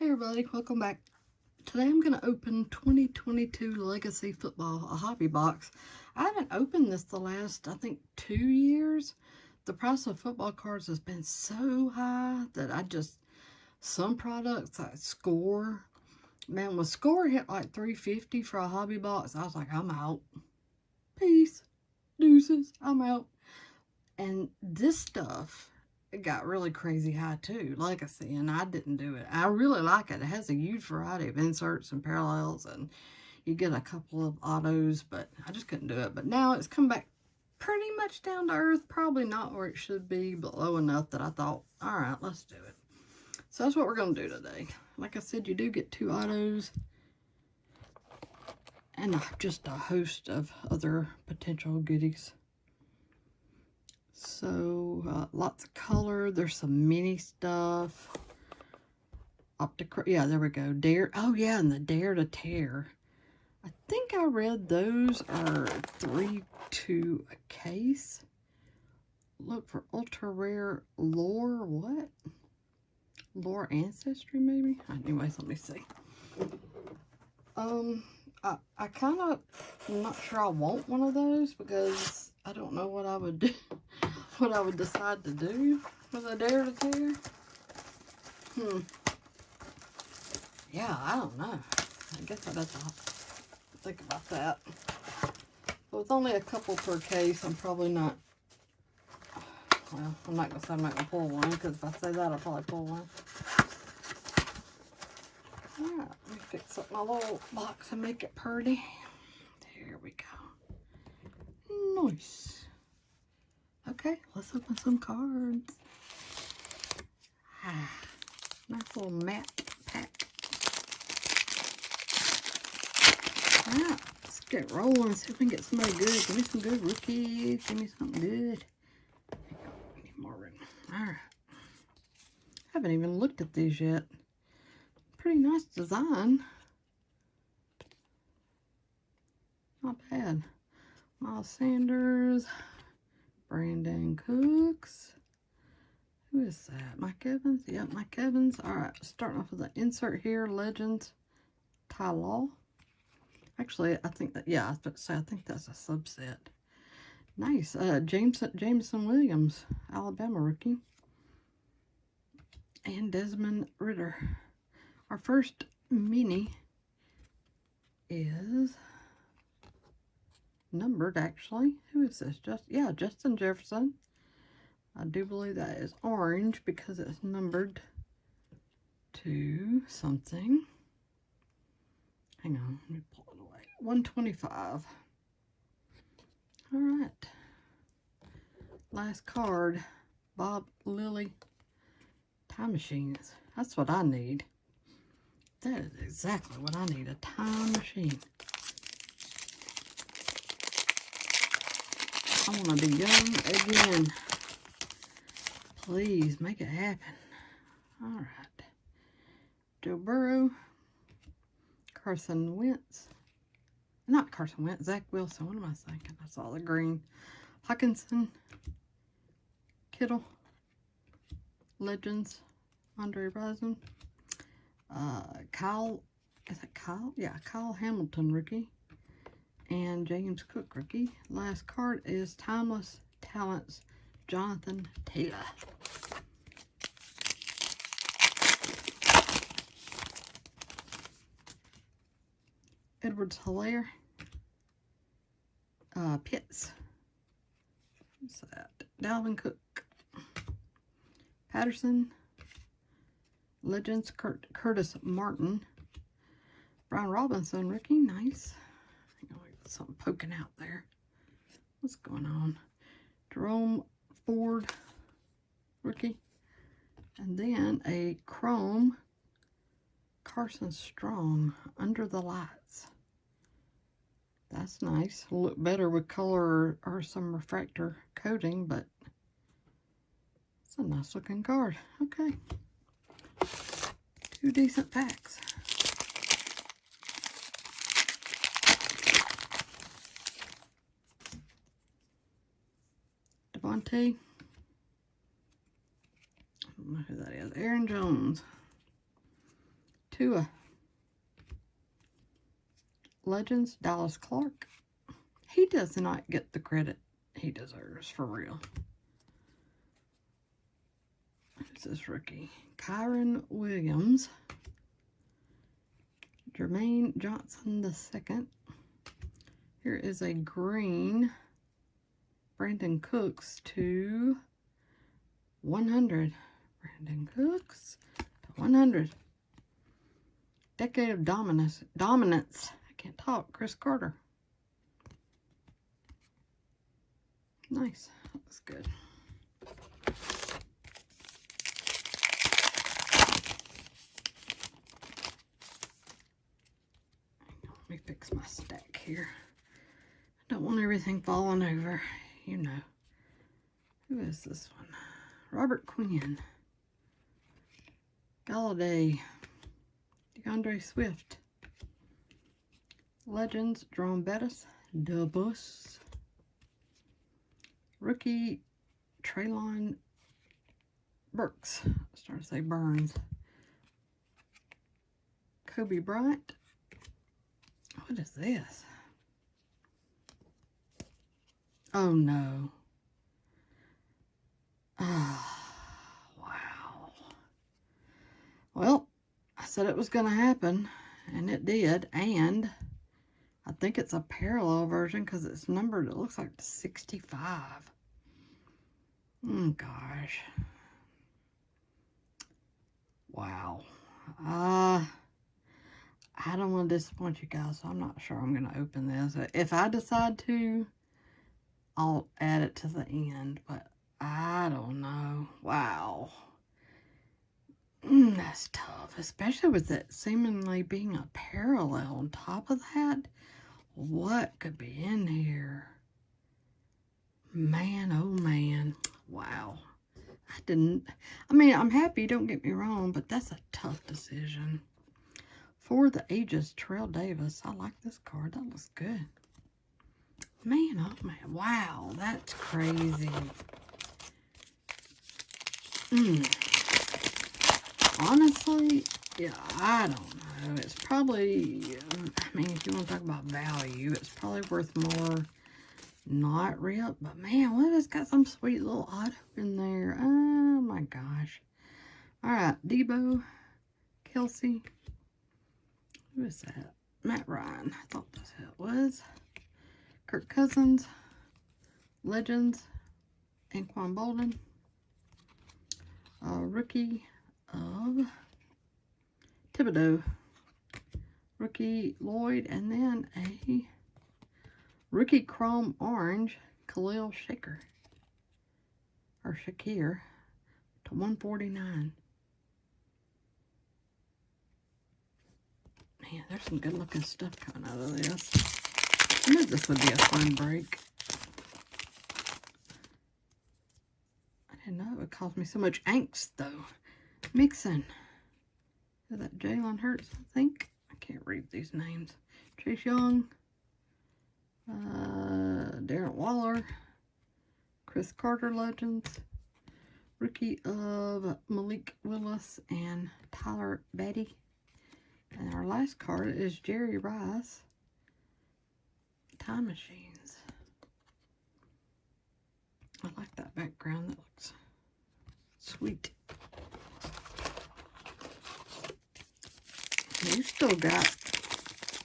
Hey everybody, welcome back. Today I'm going to open 2022 Legacy Football, a hobby box. I haven't opened this the last, I think, 2 years. The price of football cards has been so high that some products like Score, man, when Score hit like $3.50 for a hobby box, I was like, I'm out. Peace. Deuces. I'm out. And this stuff, it got really crazy high too, Legacy, and I didn't do it. I really like it. It has a huge variety of inserts and parallels, and you get a couple of autos, but I just couldn't do it. But now it's come back pretty much down to earth, probably not where it should be, but low enough that I thought, all right, let's do it. So that's what we're going to do today. Like I said, you do get 2 autos and just a host of other potential goodies. So, lots of color. There's some mini stuff. Yeah, there we go. Dare. Oh, yeah, and the Dare to Tear. I think I read those are $3.2 a case. Look for ultra rare lore. What? Lore ancestry, maybe? Anyways, let me see. I kind of, I'm not sure I want one of those because I don't know what I would do. What I would decide to do with a Dare to Tear. Yeah, I don't know. I guess I'd have to think about that. But with only a couple per case, I'm probably not. Well, I'm not going to say I'm not going to pull one, because if I say that, I'll probably pull one. Alright, let me fix up my little box and make it pretty. There we go. Nice. Okay, let's open some cards. Nice little matte pack. Alright, let's get rolling. See if we can get somebody good. Give me some good rookies. Give me something good. There you go. We need more room. Alright. Haven't even looked at these yet. Pretty nice design. Not bad. Miles Sanders. Brandon Cooks. Who is that? Mike Evans? Yep, Mike Evans. Alright, starting off with an insert here. Legends. Ty Law. Actually, I think that, yeah, I was about to say, I think that's a subset. Nice. Jameson Williams, Alabama rookie. And Desmond Ridder. Our first mini is numbered, actually. Who is this? Justin Jefferson. I do believe that is orange because it's numbered to something. Hang on, let me pull it away. 125. All right. Last card. Bob Lilly. Time machines. That's what I need. That is exactly what I need. A time machine. I want to be young again. Please make it happen. All right. Joe Burrow. Carson Wentz. Not Carson Wentz. Zach Wilson. What am I thinking? I saw the green. Hawkinson. Kittle. Legends. Andre Rison. Kyle. Is that Kyle? Yeah, Kyle Hamilton rookie. And James Cook rookie. Last card is Timeless Talents, Jonathan Taylor. Edwards Hilaire. Pitts. What's that? Dalvin Cook. Patterson. Legends, Curtis Martin. Brian Robinson rookie. Nice. Something poking out there. What's going on? Jerome Ford rookie. And then a chrome Carson Strong Under the Lights. That's nice. It'll look better with color or some refractor coating, but it's a nice looking card. Okay. 2 decent packs. Devontae. I don't know who that is. Aaron Jones. Tua. Legends, Dallas Clark. He does not get the credit he deserves, for real. Who's this rookie? Kyron Williams. Jermaine Johnson II. Here is a green Brandon Cooks to 100. Brandon Cooks to 100. Decade of Dominance. I can't talk. Chris Carter. Nice. That looks good. Let me fix my stack here. I don't want everything falling over. You know. Who is this one? Robert Quinn. Galladay. DeAndre Swift. Legends, Jerome Bettis. Dubus. Rookie, Traylon Burks. I was trying to say Burns. Kobe Bryant. What is this? Oh no. Ah, wow. Well, I said it was going to happen, and it did, and I think it's a parallel version because it's numbered, it looks like 65. Gosh. Wow. I don't want to disappoint you guys, so I'm not sure I'm going to open this. If I decide to, I'll add it to the end, but I don't know. Wow. That's tough, especially with it seemingly being a parallel on top of that. What could be in here? Man, oh man. Wow. I'm happy, don't get me wrong, but that's a tough decision. For the Ages, Terrell Davis. I like this card. That looks good. Man, oh man. Wow, that's crazy. Honestly, yeah, I don't know. It's probably, if you want to talk about value, it's probably worth more not ripped. But man, what, it's got some sweet little auto in there. Oh my gosh. All right, Debo, Kelsey. Who is that? Matt Ryan. I thought that's who it was. Kirk Cousins. Legends. Anquan Bolden. Rookie of Thibodeau. Rookie Lloyd. And then a rookie chrome orange Khalil Shaker. Or Shakir. To 149. Man, there's some good looking stuff coming out of this. I knew this would be a fun break. I didn't know it would cause me so much angst though. Mixing. Is that Jalen Hurts, I think? I can't read these names. Chase Young. Darren Waller. Chris Carter Legends. Rookie of Malik Willis and Tyler Batty. And our last card is Jerry Rice. Time Machines. I like that background. That looks sweet. You still got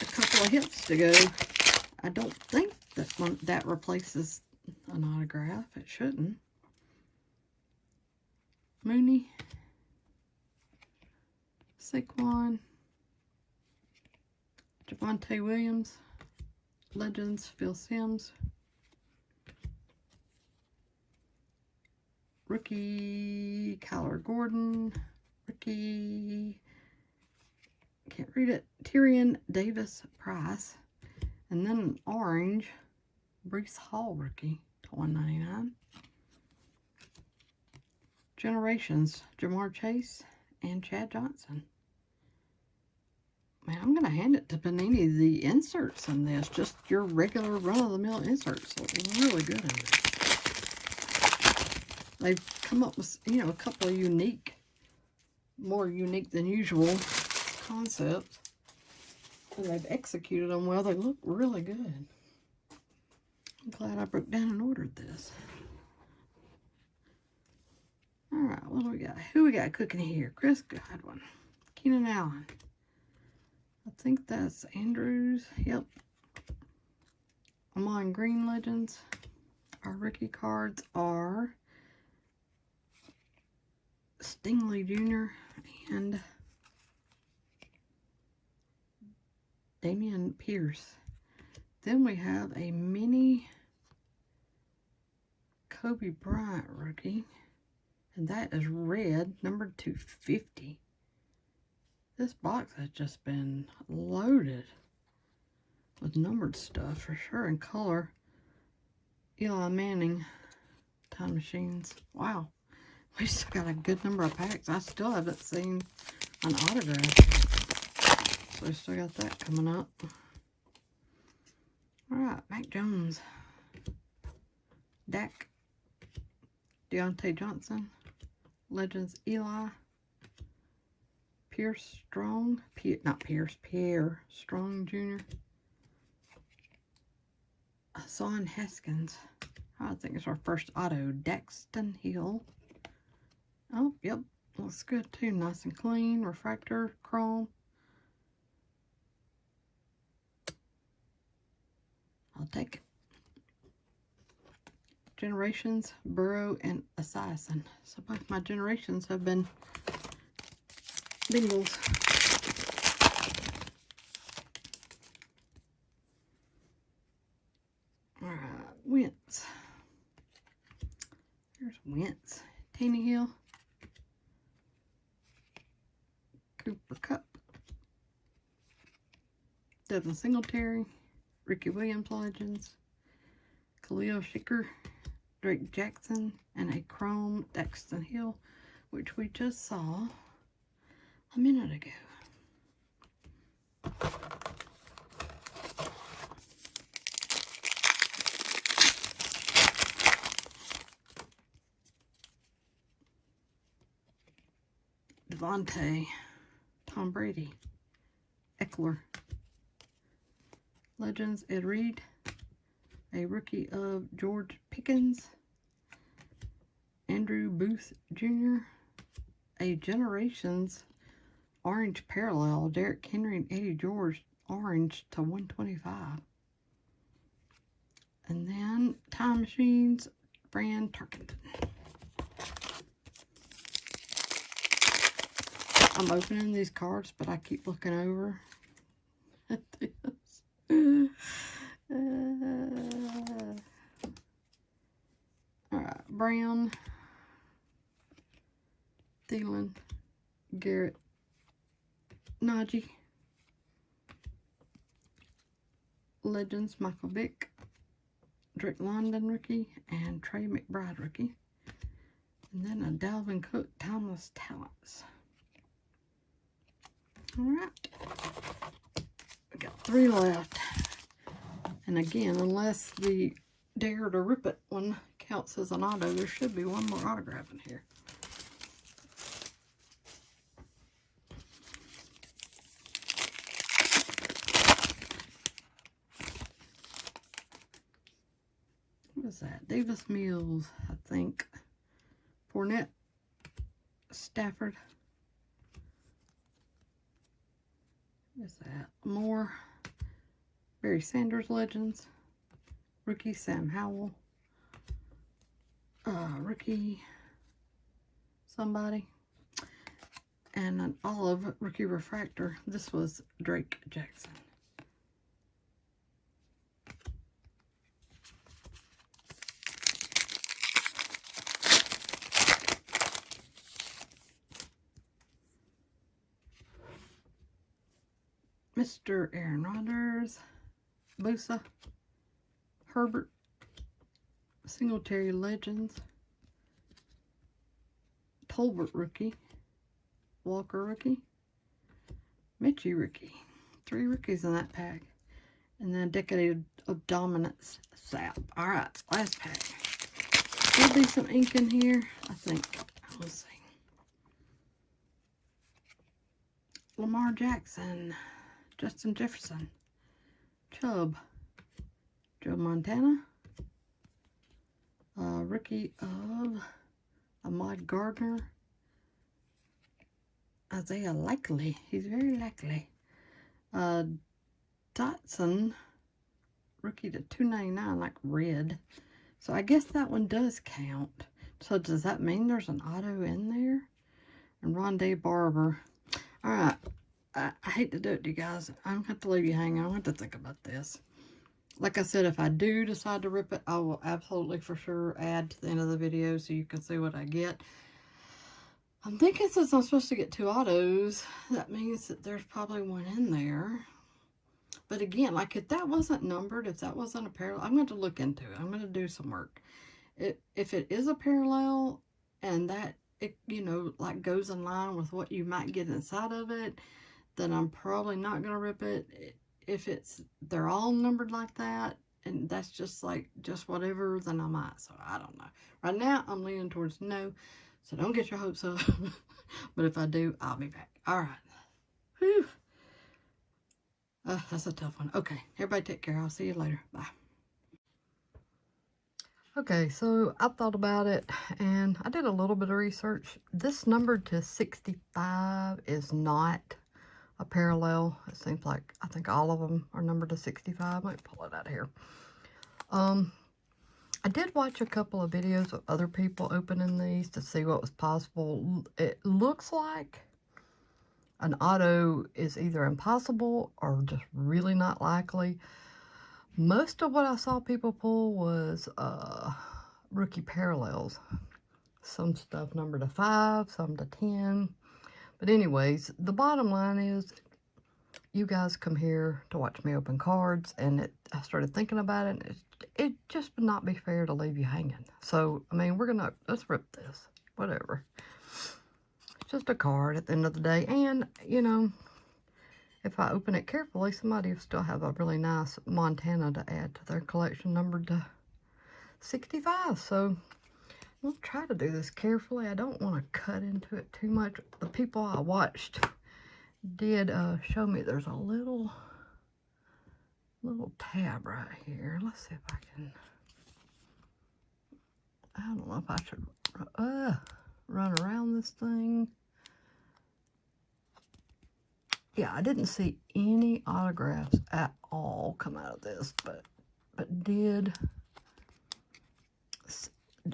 a couple of hits to go. I don't think that replaces an autograph. It shouldn't. Mooney. Saquon. Javonte Williams. Legends, Phil Simms. Rookie, Kyler Gordon. Rookie, can't read it, Tyrion Davis Price. And then an orange, Breece Hall rookie to 199. Generations, Jamar Chase and Chad Johnson. Man, I'm going to hand it to Panini, the inserts in this. Just your regular run-of-the-mill inserts. So really good in this. They've come up with, a couple of more unique than usual concepts. And they've executed them well. They look really good. I'm glad I broke down and ordered this. Alright, what do we got? Who we got cooking here? Chris Godwin. Keenan Allen. I think that's Andrews. Yep. Amon Green Legends. Our rookie cards are Stingley Jr. and Damian Pierce. Then we have a mini Kobe Bryant rookie. And that is red, number 250. This box has just been loaded with numbered stuff for sure, and color. Eli Manning, Time Machines. Wow, we still got a good number of packs. I still haven't seen an autograph yet. So we still got that coming up. Alright, Mac Jones. Dak. Deontay Johnson. Legends Eli. Pierre Strong. Pierre Strong Jr. Hassan Haskins. I think it's our first auto. Daxton Hill. Oh, yep. Looks good too. Nice and clean. Refractor. Chrome. I'll take it. Generations, Burrow, and Assassin. So both my generations have been Bengals. Alright, Wentz. Here's Wentz. Tannehill. Cooper Kupp. Devin Singletary. Ricky Williams Legends. Khalil Shicker. Drake Jackson, and a chrome Daxton Hill, which we just saw a minute ago. Devontae, Tom Brady, Eckler, Legends Ed Reed, a rookie of George Pickens, Andrew Booth Jr., a Generations Orange Parallel, Derrick Henry and Eddie George, orange to 125. And then Time Machines, Brand Tarkenton. I'm opening these cards, but I keep looking over at this. Alright, Brown, Thielen, Garrett, Najee, Legends, Michael Vick, Drake London rookie, and Trey McBride rookie. And then a Dalvin Cook, Timeless Talents. Alright, we got 3 left. And again, unless the Dare to Rip It one counts as an auto, there should be one more autograph in here. What is that? Davis Mills, I think. Fournette, Stafford. What is that? More. Barry Sanders Legends. Rookie Sam Howell. Rookie somebody. And an olive rookie refractor. This was Drake Jackson. Mr. Aaron Rodgers, Bosa, Herbert, Singletary Legends, Tolbert rookie, Walker rookie, Mitchie rookie. 3 rookies in that pack. And then a Decade of Dominance Sap. Alright, last pack. There'll be some ink in here, I think. Let's see. Lamar Jackson, Justin Jefferson, Chubb, Joe Montana, rookie of Ahmad Gardner, Isaiah Likely, he's very likely, Dotson, rookie to 299, like red. So I guess that one does count. So does that mean there's an auto in there? And Rondé Barber. All right. I hate to do it to you guys. I don't have to leave you hanging. I don't have to think about this. Like I said, if I do decide to rip it, I will absolutely for sure add to the end of the video so you can see what I get. I'm thinking since I'm supposed to get 2 autos, that means that there's probably one in there. But again, like if that wasn't numbered, if that wasn't a parallel, I'm going to look into it. I'm going to do some work. If it is a parallel and that, it, you know, like goes in line with what you might get inside of it, then I'm probably not going to rip it. If they're all numbered like that, and that's just like, just whatever, then I might. So I don't know. Right now, I'm leaning towards no. So don't get your hopes up. But if I do, I'll be back. All right. Whew. That's a tough one. Okay, everybody take care. I'll see you later. Bye. Okay, so I thought about it, and I did a little bit of research. This number to 65 is not a parallel. It seems like, I think all of them are numbered to 65. Let me pull it out of here. I did watch a couple of videos of other people opening these to see what was possible. It looks like an auto is either impossible or just really not likely. Most of what I saw people pull was rookie parallels. Some stuff numbered to 5, some to 10. But anyways, the bottom line is you guys come here to watch me open cards, and I started thinking about it, and it just would not be fair to leave you hanging. So, I mean, let's rip this. Whatever. It's just a card at the end of the day. And, you know, if I open it carefully, somebody will still have a really nice Montana to add to their collection numbered to 65. So, I'll try to do this carefully. I don't want to cut into it too much. The people I watched did show me there's a little tab right here. Let's see if I can. I don't know if I should run around this thing. Yeah, I didn't see any autographs at all come out of this, but did.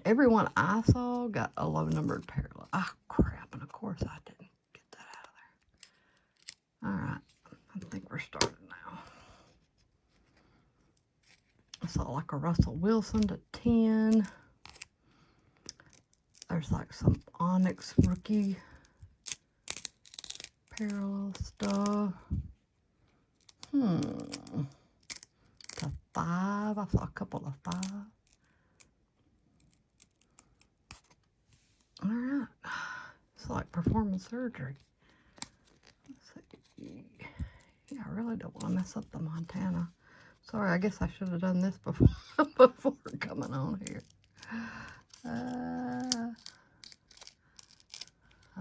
Everyone I saw got a low numbered parallel. Ah, crap, and of course I didn't get that out of there. All right, I think we're starting now. I saw like a Russell Wilson to 10. There's like some Onyx rookie parallel stuff. To 5. I saw a couple of 5. All right. It's like performance surgery. Let's see. Yeah, I really don't want to mess up the Montana. Sorry, I guess I should have done this before before coming on here. All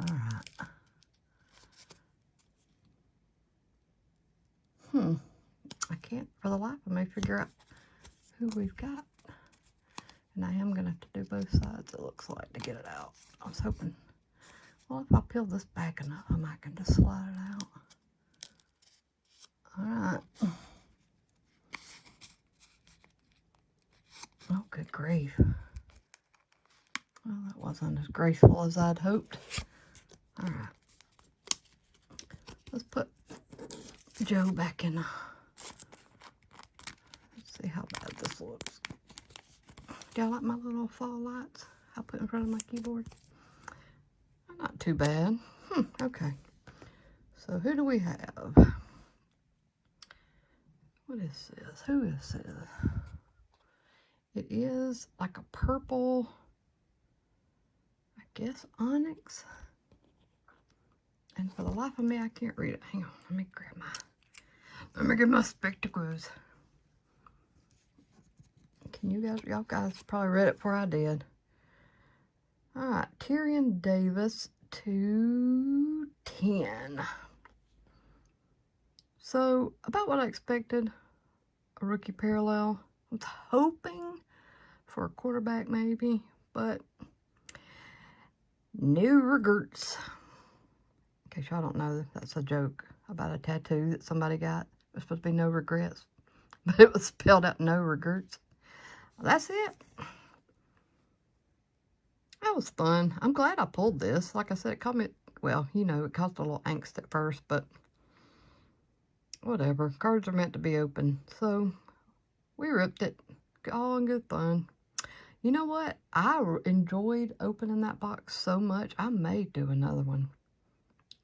right. I can't for the life of me figure out who we've got. And I am going to have to do both sides, it looks like, to get it out. I was hoping, well, if I peel this back enough, I might can just slide it out. All right. Oh, good grief. Well, that wasn't as graceful as I'd hoped. All right. Let's put Joe back in. Let's see how bad this looks. Do y'all like my little fall lights I put in front of my keyboard? Not too bad. Okay. So who do we have? What is this? Who is this? It is like a purple, I guess, onyx. And for the life of me, I can't read it. Hang on. Let me get my spectacles. Can you guys, y'all guys probably read it before I did. All right, Tyrion Davis, 210. So, about what I expected, a rookie parallel. I was hoping for a quarterback maybe, but no regrets. In case y'all don't know, that's a joke about a tattoo that somebody got. It was supposed to be no regrets, but it was spelled out no regrets. Well, that's it. That was fun. I'm glad I pulled this. Like I said, it caught me, well, you know, it caused a little angst at first, but whatever. Cards are meant to be open. So, we ripped it. All in good fun. You know what? I enjoyed opening that box so much, I may do another one.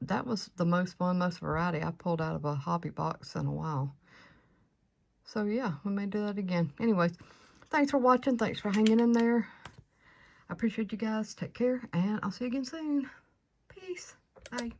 That was the most fun, most variety I pulled out of a hobby box in a while. So, yeah, we may do that again. Anyways, thanks for watching. Thanks for hanging in there. I appreciate you guys. Take care, and I'll see you again soon. Peace. Bye.